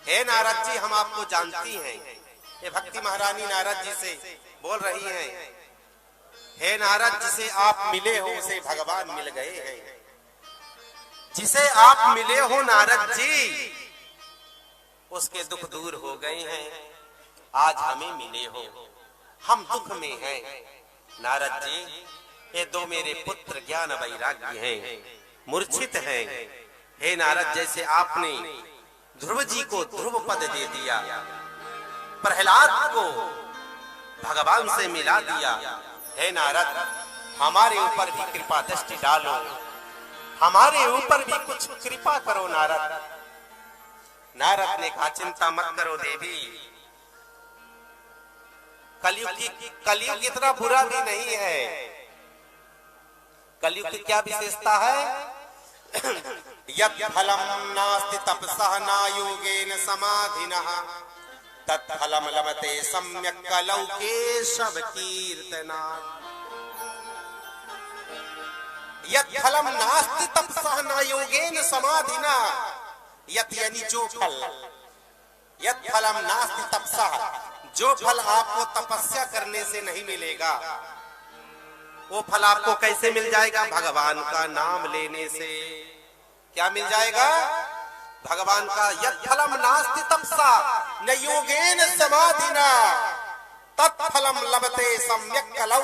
हे नारद जी, हम आपको जानती हैं। ये भक्ति महारानी नारद जी से बोल रही हैं, हे नारद, जिसे आप मिले हो उसे भगवान मिल गए हैं। जिसे आप मिले हो नारद जी, उसके दुख दूर हो गए हैं। आज हमें मिले हो, हम दुख में हैं। नारद जी, ये दो मेरे पुत्र ज्ञान वैराग्य हैं, मूर्छित हैं। हे नारद, जैसे आपने ध्रुव जी को ध्रुव पद दे दिया, प्रहलाद को भगवान से मिला दिया, हे नारद, हमारे ऊपर भी कृपा दृष्टि डालो, हमारे ऊपर भी कुछ कृपा करो नारद। नारद ने कहा, चिंता मत करो देवी, कलयुग इतना बुरा भी नहीं है। कलयुग की क्या विशेषता है? यत् फलम नास्ति तपसः न योगेन समाधिनः तत्फलम लभते सम्यक् कलौ केशव कीर्तनात्। यत् फलम नास्ति तपसः न योगेन समाधिनः, यत् यानी जो फल, यत् फलम नास्ति तपसः, जो फल आपको तपस्या करने से नहीं मिलेगा, वो फल आपको कैसे मिल जाएगा? भगवान का नाम लेने से। क्या मिल जाएगा? भगवान का। यत् फलम नास्ति तपसा न योगेन समाधिना तत्फलम लभते सम्यक् कलौ।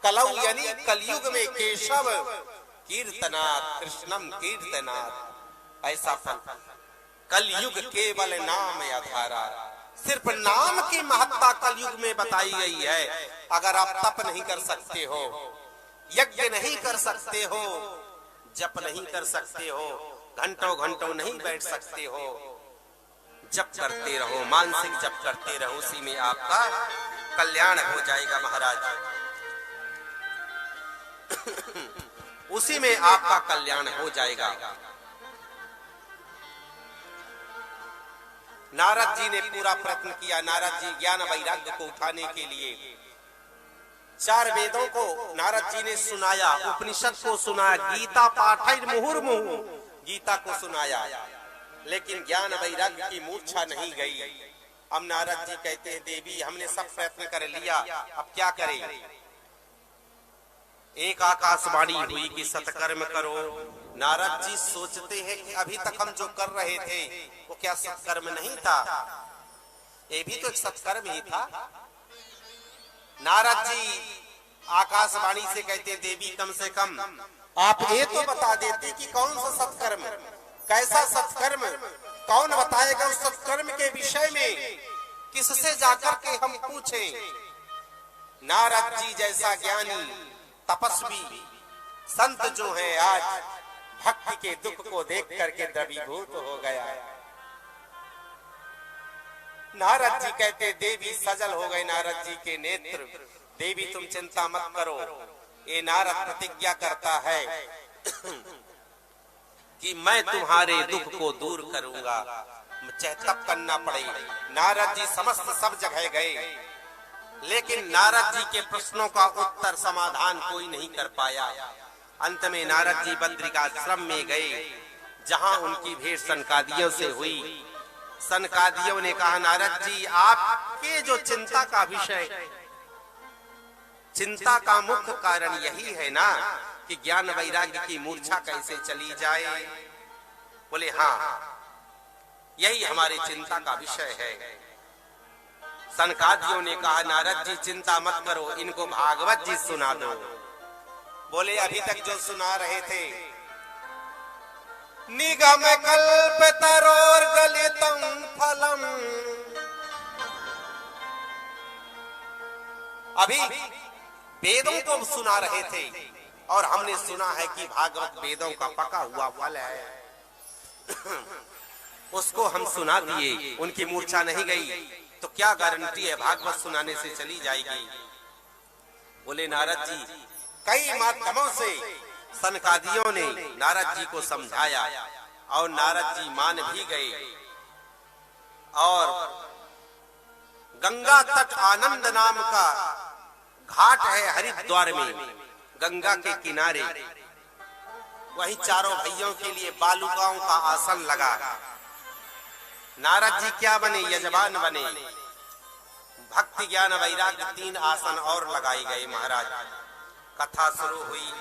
कलौ यानी कलयुग में केशव कीर्तनात्, कृष्णम कीर्तनात्। ऐसा फल कलयुग केवल नाम आधारा, सिर्फ नाम की महत्ता कलयुग में बताई गई है। अगर आप तप नहीं कर सकते हो, यज्ञ नहीं कर सकते हो, जप नहीं कर सकते हो, घंटों घंटों नहीं बैठ सकते हो, जप करते रहो, मानसिक जप करते रहो, उसी में आपका कल्याण हो जाएगा महाराज। उसी में आपका कल्याण हो जाएगा। नारद जी ने पूरा प्रयत्न किया। नारद जी ज्ञान वैराग्य को उठाने के लिए 4 वेदों को नारद जी ने सुनाया, उपनिषद को सुनाया, गीता पाठैर मुहुर्मुहु, गीता को सुनाया, लेकिन ज्ञान वैराग्य की मूर्छा नहीं गई। अब नारद जी कहते हैं, देवी, हमने सब प्रयत्न कर लिया, अब क्या करें? एक आकाशवाणी हुई कि सत्कर्म करो। नारद जी सोचते हैं कि अभी तक हम जो कर रहे थे वो क्या सत्कर्म नहीं था? ये भी तो एक सत्कर्म ही था। नारद जी आकाशवाणी से कहते, देवी, कम से कम आप ये तो बता देते कि कौन सा सत्कर्म, कैसा सत्कर्म, कौन बताएगा उस सत्कर्म के विषय में, किससे जाकर के हम पूछें? नारद जी जैसा ज्ञानी तपस्वी संत जो है, आज भक्ति के दुख को देख करके द्रवीभूत हो गया। नारद जी कहते, देवी, सजल हो गए नारद जी के नेत्र। देवी, तुम चिंता मत करो। ये नारद प्रतिज्ञा करता है कि मैं तुम्हारे दुख को दूर करूंगा, चाहे तप करना पड़े। नारद जी समस्त सब जगह गए, लेकिन नारद जी के प्रश्नों का उत्तर समाधान कोई नहीं कर पाया। अंत में नारद जी बद्रिकाश्रम में गए, जहां उनकी भेंट सनकादियों से हुई। सनकादियों ने कहा, नारद जी, आपके जो चिंता का विषय, चिंता का मुख्य कारण यही है ना कि ज्ञान वैराग्य की मूर्छा कैसे चली जाए? बोले, हाँ, यही हमारी चिंता का विषय है। सनकादियों ने कहा, नारद जी, चिंता मत करो, इनको भागवत जी सुना दो। बोले, अभी तक जो सुना रहे थे, निगम कल्प तरोर गलितम फलम, अभी वेदों को सुना रहे थे और हमने सुना है कि भागवत वेदों का पका हुआ फल है। उसको हम सुना दिए, उनकी मूर्छा नहीं गई, तो क्या गारंटी है भागवत सुनाने से चली जाएगी? बोले, नारद जी, कई माध्यमों से सनकादियों ने नारद जी को समझाया और नारद जी मान भी गए। और गंगा तट आनंद नाम का घाट है हरिद्वार में, गंगा के किनारे, वहीं चारों भाइयों के लिए बालुकाओं का आसन लगा। नारद जी क्या बने? यजमान बने। भक्ति ज्ञान वैराग्य 3 आसन और लगाए गए महाराज। कथा शुरू हुई।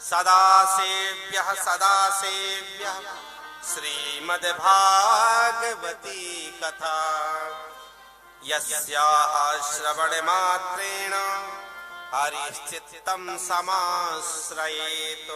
सदा सेव्य श्रीमद् भागवती कथा यस्याः श्रवण मात्रेण हरिश्चित्तं समाश्रयेत्।